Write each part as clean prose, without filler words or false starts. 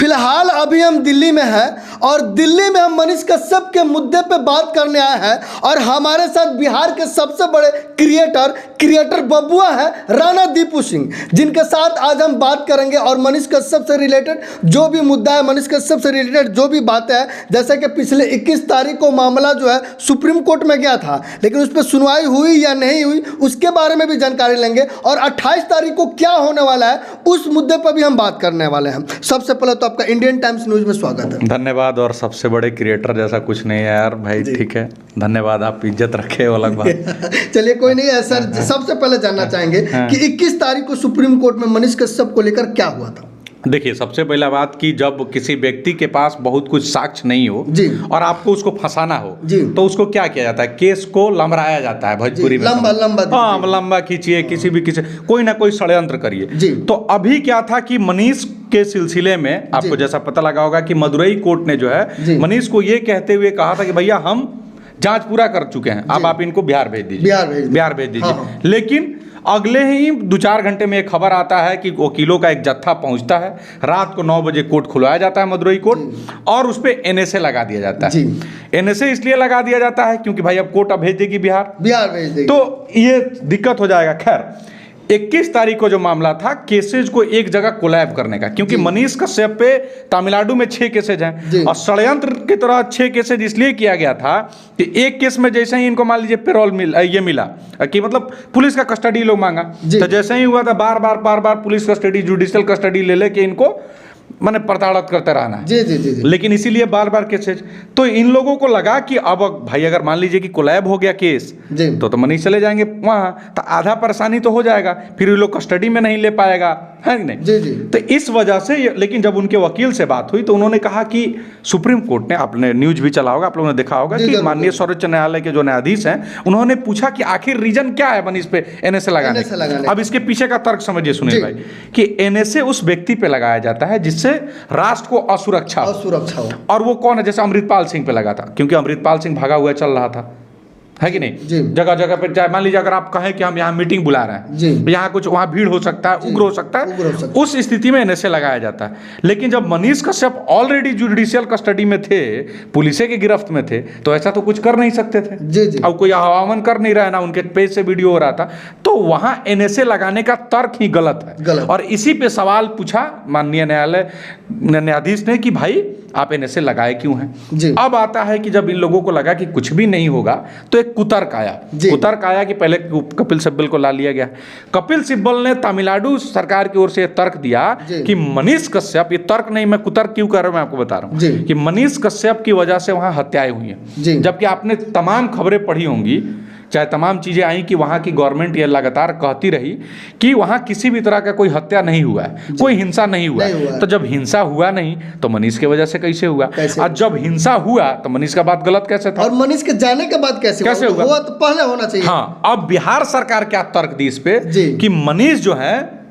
फिलहाल अभी हम दिल्ली में हैं और दिल्ली में हम मनीष कश्यप के मुद्दे पे बात करने आए हैं और हमारे साथ बिहार के सबसे बड़े क्रिएटर बबुआ है राणा दीपू सिंह, जिनके साथ आज हम बात करेंगे और मनीष कश्यप से रिलेटेड जो भी मुद्दा है, मनीष कश्यप से रिलेटेड जो भी बातें हैं, जैसे कि पिछले 21 तारीख को मामला जो है सुप्रीम कोर्ट में गया था, लेकिन उस पर सुनवाई हुई या नहीं हुई उसके बारे में भी जानकारी लेंगे और 28 तारीख को क्या होने वाला है उस मुद्दे पर भी हम बात करने वाले हैं। सबसे पहले तो आपका इंडियन टाइम्स न्यूज में स्वागत है। धन्यवाद। और सबसे बड़े क्रिएटर जैसा कुछ नहीं है यार भाई, ठीक है, धन्यवाद, आप इज्जत रखे वो अलग बात। चलिए कोई नहीं है सर, सबसे पहले जानना चाहेंगे कि 21 तारीख को सुप्रीम कोर्ट में मनीष कश्यप को लेकर क्या हुआ था। देखिए, सबसे पहला बात कि जब किसी व्यक्ति के पास बहुत कुछ साक्ष्य नहीं हो जी, और आपको उसको फंसाना हो जी, तो उसको क्या किया जाता है, केस को लंबराया जाता है भोजपुरी में, लंबा खींचिए, किसी कोई ना कोई षड्यंत्र करिए। तो अभी क्या था कि मनीष के सिलसिले में आपको जैसा पता लगा होगा कि मदुरई कोर्ट ने जो है मनीष को ये कहते हुए कहा था कि भैया हम जांच पूरा कर चुके हैं, अब आप इनको बिहार भेज दीजिए, बिहार भेज दीजिए। लेकिन अगले ही 2-4 घंटे में एक खबर आता है कि वकीलों का एक जत्था पहुंचता है, रात को 9 बजे कोर्ट खुलवाया जाता है मदुरई कोर्ट, और उस पर NSA लगा दिया जाता है। NSA इसलिए लगा दिया जाता है क्योंकि भाई अब कोर्ट अब भेज देगी बिहार भेज देगी, तो ये दिक्कत हो जाएगा। खैर 21 तारीख को जो मामला था केसेज को एक जगह कोलैब करने का, क्योंकि मनीष कश्यप पे तमिलनाडु में 6 केसेज हैं और षड्यंत्र की तरह 6 केसेज इसलिए किया गया था कि एक केस में जैसे ही इनको मान लीजिए पेरोल मिला कि मतलब पुलिस का कस्टडी लोग मांगा, तो जैसे ही हुआ था बार बार पुलिस कस्टडी, जुडिशियल कस्टडी ले लेके इनको मैंने प्रताड़ित करते रहना है। जी। लेकिन इसीलिए बार केसेज, तो इन लोगों को लगा कि अब भाई अगर मान लीजिए कि कोलैब हो गया केस तो मनीष चले जाएंगे वहां, तो आधा परेशानी तो हो जाएगा, फिर ये लोग कस्टडी में नहीं ले पाएगा, है कि नहीं। जी। तो इस वजह से, लेकिन जब उनके वकील से बात हुई तो उन्होंने कहा कि सुप्रीम कोर्ट ने, आपने न्यूज भी चला होगा, आप लोगों ने देखा होगा कि माननीय सर्वोच्च न्यायालय के जो न्यायाधीश हैं उन्होंने पूछा कि आखिर रीजन क्या है मनीष पे NSA लगाने। अब इसके पीछे का तर्क समझिए सुनील भाई, कि NSA उस व्यक्ति पे लगाया जाता है जिससे राष्ट्र को असुरक्षा हो। और वो कौन है? जैसे अमृतपाल सिंह पे लगा था, क्योंकि अमृतपाल सिंह भागा हुआ चल रहा था, है कि नहीं। जगह जगह पे चाहे मान लीजिए अगर आप कहें कि हम यहाँ मीटिंग बुला रहे हैं, यहाँ कुछ वहाँ भीड़ हो सकता है, उग्र हो सकता है, उस स्थिति में NSA लगाया जाता है। लेकिन जब Manish Kashyap already judicial custody में थे, पुलिस की गिरफ्त में थे, तो ऐसा तो कुछ कर नहीं सकते थे। अब कोई हवामन कर नहीं रहा है ना, उनके पेज से वीडियो हो रहा था, तो वहाँ NSA लगाने का तर्क ही गलत है। और इसी पे सवाल पूछा माननीय न्यायाधीश ने कि भाई आप NSA लगाए क्यों हैं। अब आता है कि जब इन लोगों को लगा कि कुछ भी नहीं होगा तो एक कुतर्क आया कि पहले कपिल सिब्बल को ला लिया गया। कपिल सिब्बल ने तमिलनाडु सरकार की ओर से तर्क दिया कि मनीष कश्यप, ये तर्क नहीं, मैं कुतर्क क्यों कर रहा हूं, मैं आपको बता रहा हूं कि मनीष कश्यप की वजह से वहां हत्याएं हुई हैं। जबकि आपने तमाम खबरें पढ़ी होंगी, चाहे तमाम चीज़ें आई कि वहाँ की गवर्नमेंट ये लगातार कहती रही कि वहाँ किसी भी तरह का कोई हत्या नहीं हुआ है, कोई हिंसा नहीं हुआ है। तो जब हिंसा हुआ नहीं तो मनीष की वजह से कैसे हुआ? और जब हिंसा हुआ तो मनीष का बात गलत कैसे था? और मनीष के जाने के बाद कैसे हुआ? तो पहले होना चाहिए। हाँ, अब बिहार सरकार क्या तर्क दी इस पे कि मनीष जो है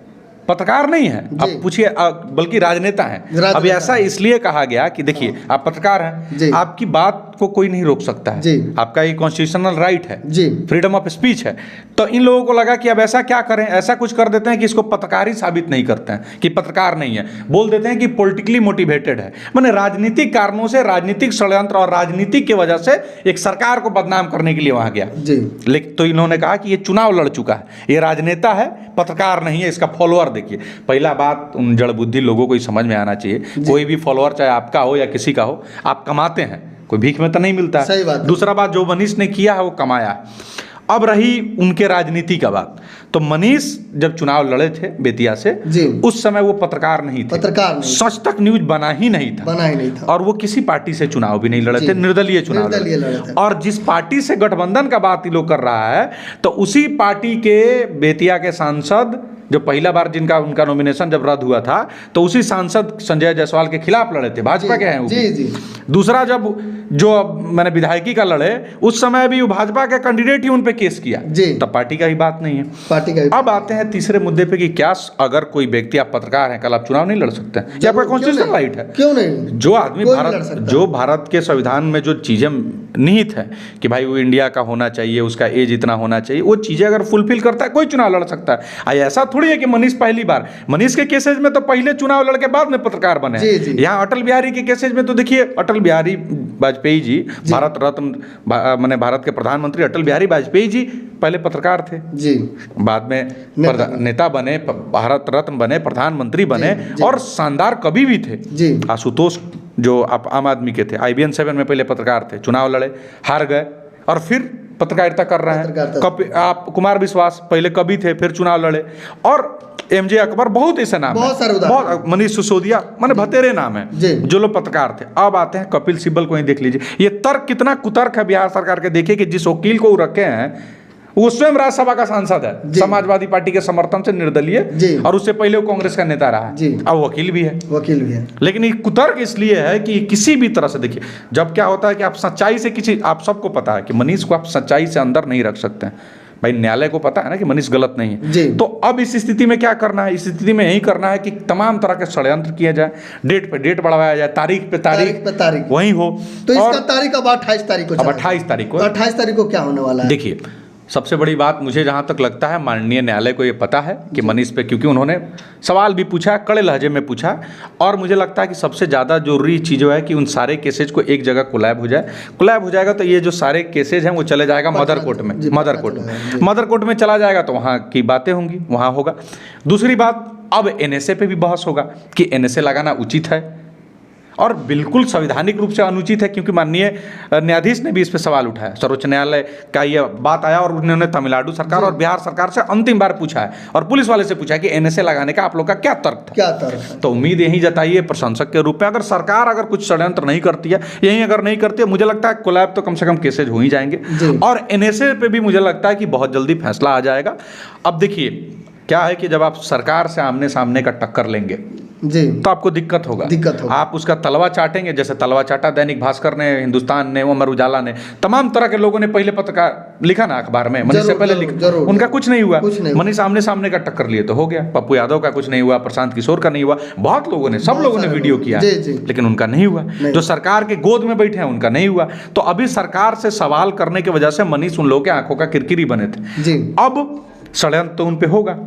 पत्रकार नहीं है, अब पूछिए, बल्कि राजनेता है। अब ऐसा इसलिए कहा गया कि देखिए आप पत्रकार हैं, आपकी बात को कोई नहीं रोक सकता है, आपका ये कॉन्स्टिट्यूशनल राइट है, फ्रीडम ऑफ स्पीच है। तो इन लोगों को लगा कि अब ऐसा क्या करें, ऐसा कुछ कर देते हैं कि इसको पत्रकारी साबित नहीं करते हैं कि पत्रकार नहीं है, बोल देते हैं कि पॉलिटिकली मोटिवेटेड है, माने राजनीतिक कारणों से, राजनीतिक षड्यंत्र और राजनीतिक की वजह से एक सरकार को बदनाम करने के लिए वहां गया। लेकिन तो इन्होंने कहा कि ये चुनाव लड़ चुका है, ये राजनेता है, पत्रकार नहीं है, इसका फॉलोअर देखिए। पहला बात उन जड़ बुद्धि लोगों को समझ में आना चाहिए, कोई भी फॉलोअर चाहे आपका हो या किसी का हो, आप कमाते हैं, कोई भीख में तो नहीं मिलता है। दूसरा बात, जो मनीष ने किया है वो कमाया। अब रही उनके राजनीति का बात, तो मनीष जब चुनाव लड़े थे बेतिया से, उस समय वो पत्रकार नहीं थे, सच तक न्यूज बना ही नहीं था। और वो किसी पार्टी से चुनाव भी नहीं लड़े थे, निर्दलीय चुनाव लड़े थे। और जिस पार्टी से गठबंधन का बात ये लोग कर रहा है, तो उसी पार्टी के बेतिया के सांसद, जो पहला बार जिनका उनका नॉमिनेशन जब रद्द हुआ था, तो उसी सांसद संजय जायसवाल के खिलाफ लड़े थे, भाजपा के हैं वो। दूसरा, जब जो मैंने विधायकी का लड़े, उस समय भी भाजपा के कैंडिडेट ही उन पे केस किया, तब पार्टी का ही बात नहीं है। पार्टी का। अब आते हैं तीसरे मुद्दे पे कि क्या अगर कोई व्यक्ति, आप पत्रकार हैं, कल आप चुनाव नहीं लड़ सकते हैं, या आपका कॉन्स्टिट्यूशनल राइट है? क्यों नहीं? जो आदमी भारत के संविधान में जो चीजें निहित है कि भाई वो इंडिया का होना चाहिए, उसका एज इतना होना चाहिए, वो चीजें अगर फुलफिल करता है कोई चुनाव लड़ सकता है। ऐसा थोड़ी है कि मनीष पहली बार, मनीष के केसेज में तो पहले चुनाव लड़के बाद में पत्रकार बने हैं। यहाँ अटल बिहारी के केसेज में तो देखिए, अटल बिहारी वाजपेयी जी भारत रत्न, माने भारत के प्रधानमंत्री अटल बिहारी वाजपेयी जी पहले पत्रकार थे जी, बाद में नेता बने, भारत रत्न बने, प्रधानमंत्री बने और शानदार कवि भी थे जी। आशुतोष जो आप आम आदमी के थे, IBN 7 में पहले पत्रकार थे, चुनाव लड़े, हार गए और फिर पत्रकारिता कर रहे हैं। आप कुमार विश्वास पहले कवि थे, फिर चुनाव लड़े, और MJ अकबर, बहुत ऐसे नाम है, बहुत, मनीष सिसोदिया, माने भतेरे नाम है जो लोग पत्रकार थे। अब आते हैं कपिल सिब्बल को ही देख लीजिए, ये तर्क कितना कुतर्क है बिहार सरकार के। देखिए कि जिस वकील को रखे हैं वो स्वयं राज्यसभा का सांसद है, समाजवादी पार्टी के समर्थन से निर्दलीय, और उससे पहले वो कांग्रेस का नेता रहा है, अब वकील भी है। लेकिन ये कुतर्क इसलिए है कि किसी भी तरह से देखिए, जब क्या होता है कि आप सच्चाई से किसी, आप सबको पता है कि मनीष को आप सच्चाई से अंदर नहीं रख सकते हैं, भाई न्यायालय को पता है ना कि मनीष गलत नहीं है। तो अब इस स्थिति में क्या करना है? इस स्थिति में यही करना है कि तमाम तरह के षड्यंत्र किए जाए, डेट पे डेट बढ़वाया जाए, तारीख पे तारीख वही हो। तो इसका तारीख अब 28 तारीख को, अब 28 तारीख को क्या होने वाला है? देखिए, सबसे बड़ी बात मुझे जहाँ तक लगता है, माननीय न्यायालय को ये पता है कि मनीष पे, क्योंकि उन्होंने सवाल भी पूछा, कड़े लहजे में पूछा, और मुझे लगता है कि सबसे ज़्यादा जरूरी चीज़ है कि उन सारे केसेज को एक जगह कोलैब हो जाए। कोलैब हो जाएगा तो ये जो सारे केसेज हैं वो चले जाएगा मदर कोर्ट में चला जाएगा, तो वहाँ की बातें होंगी, वहाँ होगा। दूसरी बात, अब NSA पे भी बहस होगा कि NSA लगाना उचित है और बिल्कुल संवैधानिक रूप से अनुचित है, क्योंकि माननीय न्यायाधीश ने भी इस पर सवाल उठाया। सर्वोच्च न्यायालय का ये बात आया और उन्होंने तमिलनाडु सरकार और बिहार सरकार से अंतिम बार पूछा है और पुलिस वाले से पूछा है कि NSA लगाने का आप लोग का क्या तर्क था? तो उम्मीद यही जताइए प्रशंसक के रूप में, अगर सरकार अगर कुछ षड्यंत्र नहीं करती है, यही अगर नहीं करती है, मुझे लगता है कोलैब तो कम से कम केसेज हो ही जाएंगे, और NSA पे भी मुझे लगता है कि बहुत जल्दी फैसला आ जाएगा। अब देखिए क्या है कि जब आप सरकार से आमने सामने का टक्कर लेंगे तो आपको दिक्कत होगा। आप उसका तलवा चाटेंगे, जैसे तलवा चाटा दैनिक भास्कर ने, हिंदुस्तान ने, अमर उजाला ने, तमाम तरह के लोगों ने पहले पत्रकार लिखा ना अखबार में, मनीष से पहले लिखा, उनका कुछ नहीं हुआ। मनीष आमने सामने का टक्कर लिए तो हो गया, पप्पू यादव का कुछ नहीं हुआ, प्रशांत किशोर का नहीं हुआ, बहुत लोगों ने, सब लोगों ने वीडियो किया, लेकिन उनका नहीं हुआ। जो सरकार के गोद में बैठे हैं उनका नहीं हुआ। तो अभी सरकार से सवाल करने की वजह से मनीष उन लोगों के आंखों का किरकिरी बने थे। अब षड्यंत्र तो उन पे होगा,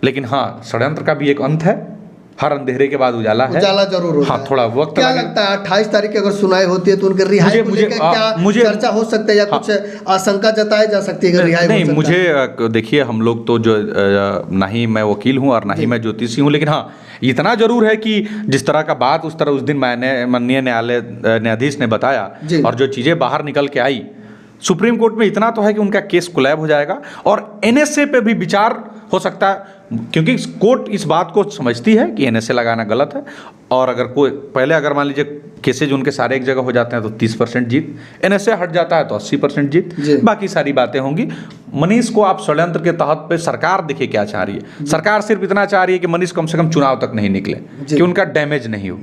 लेकिन हाँ, षड्यंत्र का भी एक अंत है, हर अंधेरे के बाद उजाला जरूर होता है। हाँ, थोड़ा वक्त क्या लगता है 28 तारीख की अगर सुनाई होती है तो उनके रिहाई को लेकर क्या चर्चा हो सकता है या कुछ आशंका जताई जा सकती है? रिहाई नहीं, मुझे देखिए, हम लोग तो जो ना ही मैं वकील हूँ और ना ही मैं ज्योतिषी हूँ, लेकिन हाँ इतना जरूर है कि जिस तरह का बात उस तरह उस दिन माननीय न्यायाधीश ने बताया और जो चीज़ें बाहर निकल के आई सुप्रीम कोर्ट में, इतना तो है कि उनका केस कोलैब हो जाएगा और NSA पे भी विचार हो सकता है, क्योंकि कोर्ट इस बात को समझती है कि NSA लगाना गलत है। और अगर कोई पहले, अगर मान लीजिए केसेज उनके सारे एक जगह हो जाते हैं तो 30% जीत, NSA हट जाता है तो 80% जीत, बाकी सारी बातें होंगी। मनीष को आप षड्यंत्र के तहत पे सरकार देखिए क्या चाह रही है। सरकार सिर्फ इतना चाह रही है कि मनीष कम से कम चुनाव तक नहीं निकले, कि उनका डैमेज नहीं हो,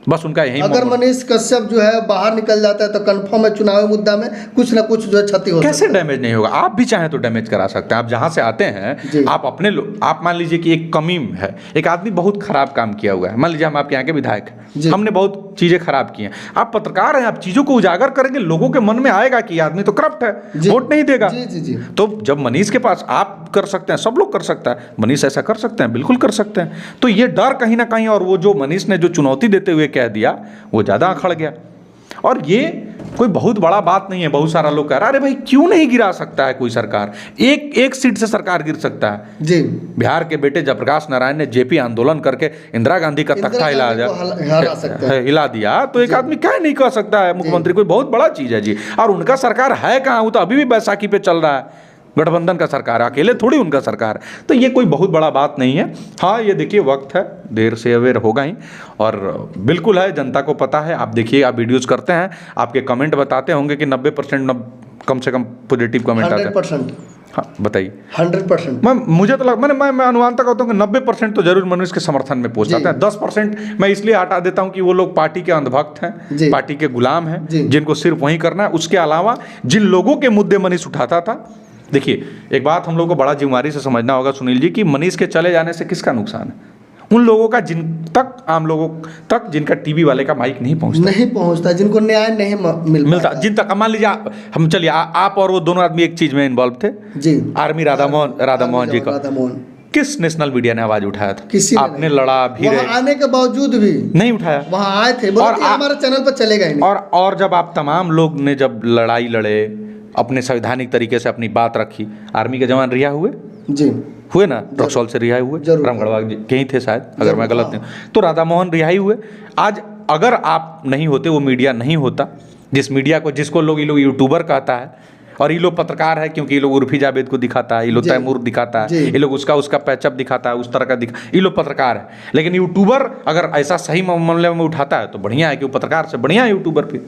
बस उनका यही। अगर मनीष कश्यप जो है बाहर निकल जाता है तो कंफर्म है चुनावी मुद्दा में कुछ ना कुछ जो है क्षति हो। कैसे डैमेज नहीं होगा? आप भी चाहें तो डैमेज करा सकते हैं। आप जहां से आते हैं, आप अपने आप मान लीजिए कि एक कमीम है, एक आदमी बहुत खराब काम किया हुआ है, मान लीजिए हम आपके यहाँ के विधायक हैं, हमने बहुत चीजें खराब की हैं, आप पत्रकार हैं, आप चीजों को उजागर करेंगे, लोगों के मन में आएगा कि आदमी तो करप्ट है, वोट नहीं देगा। तो जब मनीष के पास, आप कर सकते हैं, सब लोग कर सकता है, मनीष ऐसा कर सकते हैं, बिल्कुल कर सकते हैं। तो ये डर कहीं ना कहीं, और वो जो मनीष ने जो चुनौती देते हुए कह दिया वो ज्यादा अखड़ गया। और ये कोई बहुत बड़ा बात नहीं है। बहुत सारा लोग कह रहा है अरे भाई क्यों नहीं गिरा सकता है कोई सरकार, एक सीट से सरकार गिर सकता है जी। बिहार के बेटे जयप्रकाश नारायण ने जेपी आंदोलन करके इंदिरा गांधी का तख्ता हिला दिया, तो एक आदमी क्या नहीं कह सकता है मुख्यमंत्री, कोई बहुत बड़ा चीज है जी। और उनका सरकार है कहाँ, वो तो अभी भी बैसाखी पे चल रहा है, गठबंधन का सरकार है, अकेले थोड़ी उनका सरकार है। तो ये कोई बहुत बड़ा बात नहीं है। हाँ, ये देखिए वक्त है, देर से अवेयर होगा ही, और बिल्कुल है, जनता को पता है। आप देखिए, आप वीडियोस करते हैं, आपके कमेंट बताते होंगे कि 90% कम से कम पॉजिटिव कमेंट आते हैं। हाँ बताइए। 100% मुझे तो मैं अनुमान तक कहता हूँ कि 90% तो जरूर मनुष्य के समर्थन में पहुंच जाते हैं। 10% मैं इसलिए हटा देता हूँ कि वो लोग पार्टी के अंधभक्त हैं, पार्टी के गुलाम हैं, जिनको सिर्फ वही करना है। उसके अलावा जिन लोगों के मुद्दे मनीष उठाता था, देखिए, एक बात हम लोग को बड़ा जिम्मेदारी से समझना होगा सुनील जी, कि मनीष के चले जाने से किसका नुकसान है? उन लोगों का जिन तक, आम लोगों तक, जिनका टीवी वाले का माइक नहीं पहुंचता, जिनको न्याय नहीं मिलता, जिन तक, मान लीजिए हम चलिए आप और वो दोनों आदमी एक चीज में इन्वॉल्व थे जी, आर्मी राधा मोहन जी का, किस नेशनल मीडिया ने आवाज उठाया था? किसी आपने लड़ा भी, आने के बावजूद भी नहीं उठाया। वहां आए थे, और हमारे चैनल पर चलेगा ही नहीं। और जब आप तमाम लोग ने जब लड़ाई लड़े, अपने संवैधानिक तरीके से अपनी बात रखी, आर्मी के जवान रिहा हुए जी, हुए ना, रक्सौल से रिहाई हुए, रामगढ़ कहीं थे शायद, अगर मैं गलत नहीं, तो राधा मोहन रिहाई हुए। आज अगर आप नहीं होते, वो मीडिया नहीं होता, जिस मीडिया को, जिसको लोग ये लोग यूट्यूबर कहता है, और ये लोग पत्रकार है, क्योंकि ये लोग उर्फी जावेद को दिखाता है, ये लोग तैमूर दिखाता है, ये लोग उसका पैचअप दिखाता है, उस तरह का ये लोग पत्रकार है। लेकिन यूट्यूबर अगर ऐसा सही मामले में उठाता है तो बढ़िया है, कि वो पत्रकार से बढ़िया है यूट्यूबर फिर।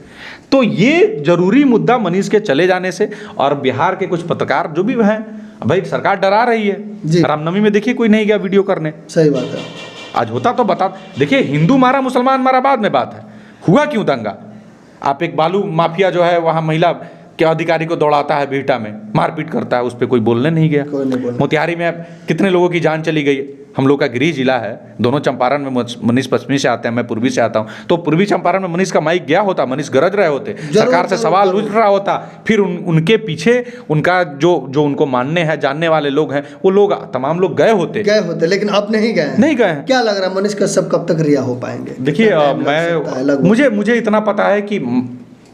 तो ये जरूरी मुद्दा मनीष के चले जाने से, और बिहार के कुछ पत्रकार जो भी हैं, भाई सरकार डरा रही है। रामनवमी में देखिए कोई नहीं गया वीडियो करने, सही बात है। आज होता तो बता, देखिए हिंदू मारा मुसलमान मारा बाद में बात है, हुआ क्यों दंगा? आप एक बालू माफिया जो है वहाँ महिला के अधिकारी को दौड़ाता है, बिहटा में मारपीट करता है, उस पर कोई बोलने नहीं गया। मोतिहारी में कितने लोगों की जान चली गई। हम लोग का गृह जिला है, दोनों चंपारण में मनीष पश्चिमी से आते हैं, मैं पूर्वी से आता हूँ, तो पूर्वी चंपारण में मनीष का माइक गया होता, मनीष गरज रहे होते, सरकार से सवाल उठ रहा होता, फिर उनके पीछे उनका जो उनको मानने हैं, जानने वाले लोग हैं, वो लोग तमाम लोग गए होते, लेकिन अब नहीं गए। क्या लग रहा है मनीष का सब कब तक रिहा हो पाएंगे? देखिए, मुझे इतना पता है कि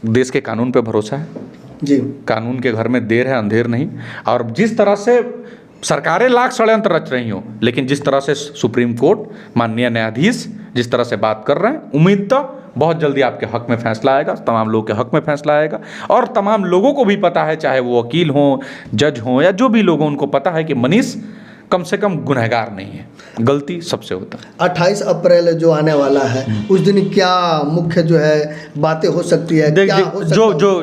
देश के कानून पे भरोसा है जी, कानून के घर में देर है अंधेर नहीं। और जिस तरह से सरकारें लाख षड्यंत्र रच रही हो, लेकिन जिस तरह से सुप्रीम कोर्ट माननीय न्यायाधीश जिस तरह से बात कर रहे हैं, उम्मीद तो बहुत जल्दी आपके हक में फैसला आएगा, तमाम लोगों के हक में फैसला आएगा। और तमाम लोगों को भी पता है, चाहे वो वकील हों, जज हों, या जो भी लोग हों, उनको पता है कि मनीष कम से कम गुनहगार नहीं है, गलती सबसे होता है। 28 अप्रैल जो आने वाला है, उस दिन क्या मुख्य जो है बातें हो सकती है?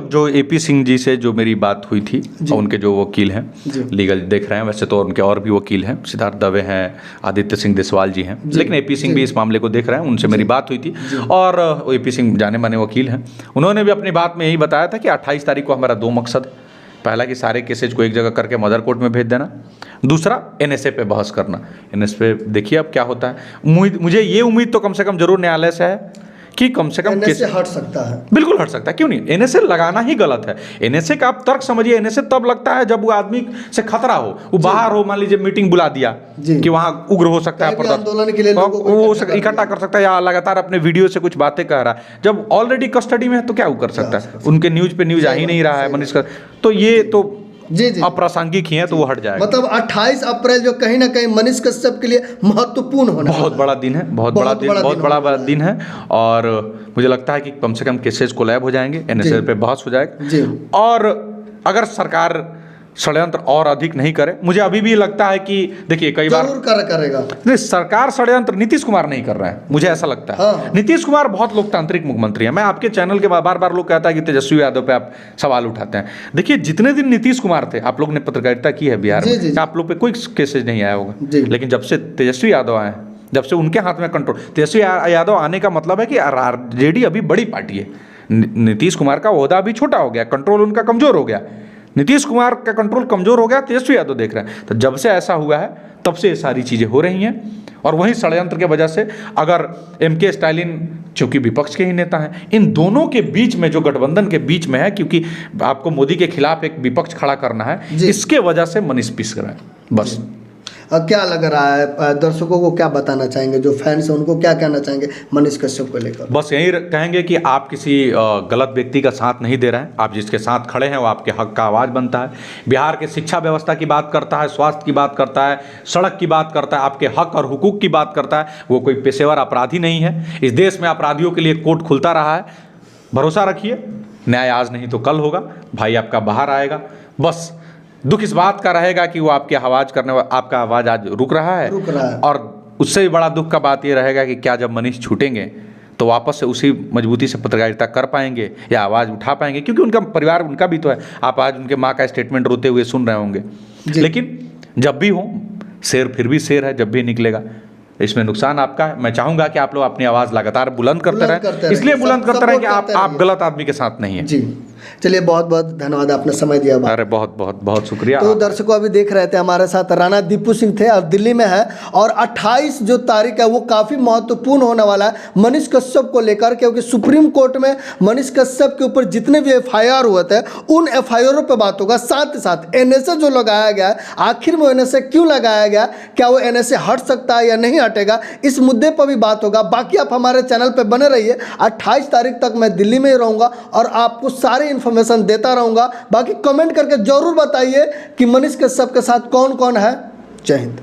जो एपी सिंह जी से जो मेरी बात हुई थी, उनके जो वकील हैं, लीगल देख रहे हैं, वैसे तो उनके और भी वकील हैं, सिद्धार्थ दवे हैं, आदित्य सिंह देसवाल जी हैं, लेकिन एपी सिंह भी इस मामले को देख रहे हैं, उनसे मेरी बात हुई थी। और एपी सिंह जाने माने वकील हैं, उन्होंने भी अपनी बात में यही बताया था कि 28 तारीख को हमारा 2 मकसद है। पहला कि सारे केसेज को एक जगह करके मदर कोर्ट में भेज देना, दूसरा एनएसए पे बहस करना। एनएसए पे देखिए अब क्या होता है। मुझे ये उम्मीद तो कम से कम जरूर न्यायालय से है कि कम से कम एनएसए हट सकता है, बिल्कुल हट सकता है, क्यों नहीं? एनएसए लगाना ही गलत है। एनएसए का आप तर्क समझिए, एनएसए तब लगता है जब वो आदमी से खतरा हो, वो बाहर हो, मान लीजिए मीटिंग बुला दिया कि वहाँ उग्र हो सकता है, आंदोलन के लिए वो इकट्ठा कर सकता है, या लगातार अपने वीडियो से कुछ बातें कह रहा है। जब ऑलरेडी कस्टडी में है तो क्या वो कर सकता है? उनके न्यूज पे न्यूज आ ही नहीं रहा है मनीष का, तो ये तो जी अप्रासंगिक ही है, तो वो हट जाएगा। मतलब 28 अप्रैल जो कहीं ना कहीं मनीष कश्यप के लिए महत्वपूर्ण होना, बहुत बड़ा दिन है, बहुत बड़ा दिन है। और मुझे लगता है कि कम से कम केसेस कोलैब हो जाएंगे, एनएसए पे बहस हो जाएगा। और अगर सरकार षड्यंत्र और अधिक नहीं करे, मुझे अभी भी लगता है कि देखिए कई बार करेगा नहीं, सरकार षड्यंत्र नीतीश कुमार नहीं कर रहा है, मुझे ऐसा लगता है। हाँ। नीतीश कुमार बहुत लोकतांत्रिक मुख्यमंत्री है। मैं आपके चैनल के बार बार लोग कहता है कि तेजस्वी यादव पे आप सवाल उठाते हैं। देखिए जितने दिन नीतीश कुमार थे, आप लोग ने पत्रकारिता की है बिहार में, आप लोग पे कोई केसेज नहीं आया होगा, लेकिन जब से तेजस्वी यादव आए, जब से उनके हाथ में कंट्रोल, तेजस्वी यादव आने का मतलब है कि आरजेडी अभी बड़ी पार्टी है। नीतीश कुमार का ओहदा अभी छोटा हो गया, कंट्रोल उनका कमजोर हो गया। नीतीश कुमार का कंट्रोल कमजोर हो गया, तेजस्वी यादव देख रहे हैं। तो जब से ऐसा हुआ है तब से ये सारी चीज़ें हो रही हैं। और वहीं षड्यंत्र के वजह से, अगर एमके स्टालिन चूंकि विपक्ष के ही नेता हैं, इन दोनों के बीच में जो गठबंधन के बीच में है, क्योंकि आपको मोदी के खिलाफ एक विपक्ष खड़ा करना है, इसके वजह से मनीष पिस रहा है बस। क्या लग रहा है, दर्शकों को क्या बताना चाहेंगे, जो फैंस हैं उनको क्या कहना चाहेंगे मनीष कश्यप को लेकर? बस यही कहेंगे कि आप किसी गलत व्यक्ति का साथ नहीं दे रहे हैं, आप जिसके साथ खड़े हैं वो आपके हक का आवाज़ बनता है। बिहार के शिक्षा व्यवस्था की बात करता है, स्वास्थ्य की बात करता है, सड़क की बात करता है, आपके हक और हुकूक की बात करता है। वो कोई पेशेवर अपराधी नहीं है। इस देश में अपराधियों के लिए कोर्ट खुलता रहा है, भरोसा रखिए, न्याय आज नहीं तो कल होगा, भाई आपका बाहर आएगा। बस दुख इस बात का रहेगा कि वो आपकी आवाज़ करने, आपका आवाज़ आज रुक रहा है। और उससे भी बड़ा दुख का बात ये रहेगा कि क्या जब मनीष छूटेंगे तो वापस से उसी मजबूती से पत्रकारिता कर पाएंगे या आवाज़ उठा पाएंगे, क्योंकि उनका परिवार उनका भी तो है। आप आज उनके माँ का स्टेटमेंट रोते हुए सुन रहे होंगे, लेकिन जब भी हो, शेर फिर भी शेर है, जब भी निकलेगा। इसमें नुकसान आपका है। मैं चाहूँगा कि आप लोग अपनी आवाज़ लगातार बुलंद करते रहें, इसलिए बुलंद करते रहें कि आप गलत आदमी के साथ नहीं हैं। चलिए बहुत बहुत धन्यवाद, आपने समय दिया। अरे बहुत बहुत बहुत शुक्रिया। तो दर्शकों अभी देख रहे थे हमारे साथ राणा दीपू सिंह थे और दिल्ली में है, और 28 जो तारीख है वो काफ़ी महत्वपूर्ण होने वाला है मनीष कश्यप को लेकर, क्योंकि सुप्रीम कोर्ट में मनीष कश्यप के ऊपर जितने भी FIR हुए थे उन FIR पे बात होगा। साथ ही साथ NSA जो लगाया गया, आखिर में NSA क्यों लगाया गया, क्या वो NSA हट सकता है या नहीं हटेगा, इस मुद्दे पर भी बात होगा। बाकी आप हमारे चैनल पर बने रहिए, 28 तारीख तक मैं दिल्ली में ही रहूँगा और आपको सारी इन्फॉर्मेशन देता रहूँगा। बाकी कमेंट करके ज़रूर बताइए कि मनीष कश्यप के साथ कौन कौन है। जय हिंद।